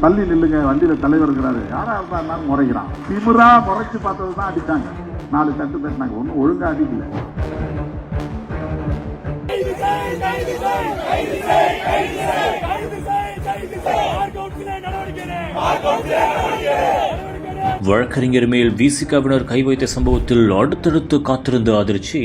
தள்ளி நில்லுங்க, வண்டியில தலைவர் இருக்கிறாரு, யாரா இருந்தாலும் முறைக்கிறான். திமிரா முறைச்சு பார்த்ததுதான் அடிச்சாங்க. 4 தட்டு தட்டினாங்க, ஒன்னும் ஒழுங்கா அடிக்கல. வழக்கறிஞர் மேல் விசிகாவினர் கை வைத்த சம்பவத்தில் அடுத்தடுத்து காத்திருந்த அதிர்ச்சி.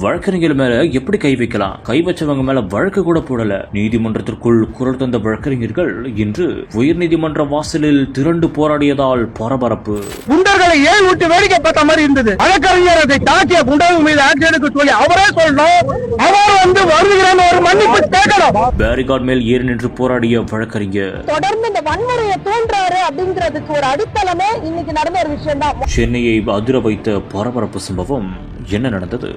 வழக்கறிஞர் மேல எப்படி கை வைக்கலாம்? கை வச்சவங்க மேல வழக்கு கூட போடல. நீதிமன்றத்திற்குள் குரல் தந்த வழக்கறிஞர்கள் இன்று உயர்நீதிமன்ற வாசலில் திரண்டு போராடியதால் பரபரப்பு. குண்டர்களை ஏன் விட்டு வேடிக்கை பார்த்த மாதிரி இருந்தது. வழக்கறிஞர் அதை தாக்கிய குண்டர்கள் மீது ஆக்ஷன் எடுக்க சொல்லி அவரே சொல்லணும். அவர் வருகிறார், ஒரு மன்னிப்பு கேட்கணும். பேரிகார்ட் மேல் ஏறி நின்று போராடிய வழக்கறிஞர் தொடர்ந்து இந்த வன்முறையை தோன்றாரு அப்படிங்கிறதுக்கு ஒரு அடித்தளமே இன்னைக்கு நடந்த ஒரு விஷயம் தான். சென்னையை அதிர வைத்த பரபரப்பு சம்பவம். என்ன நடந்தது?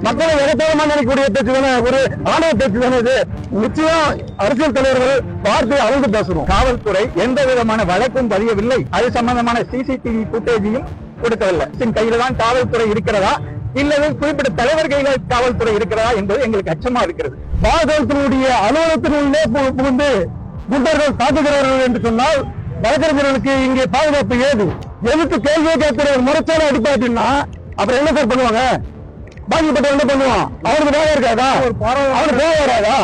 மக்களை எதிர்த்தவமா நினைக்கக்கூடிய பேச்சுதானே, ஒரு ஆணவ பேச்சுதானே இது. நிச்சயம் அரசியல் தலைவர்கள் பார்த்து அவங்க பேசணும். காவல்துறை எந்த விதமான வழக்கும் பதியவில்லை. அது சம்பந்தமான சிசிடிவி புட்டேஜையும் கொடுக்கவில்லை. கையில தான் காவல்துறை இருக்கிறதா இல்லது குறிப்பிட்ட தலைவர் கையில காவல்துறை இருக்கிறதா என்பது எங்களுக்கு அச்சமா இருக்கிறது. காவல்துறையுடைய அலுவலகத்தினுள்ளே புகுந்து குண்டர்கள் தாக்குகிறார்கள் என்று சொன்னால் வழக்கறிஞர்களுக்கு இங்கே பாதுகாப்பு ஏது? எதுக்கு கேள்வியை கேட்கிற ஒரு முறைச்சால அடிப்பாட்டினா அப்புறம் என்ன சார் பண்ணுவாங்க? பாதிக்கப்பட்ட என்ன பண்ணுவான்? அவருக்கு வேலை இருக்காதா? அவனுக்கு வேலை வராதா?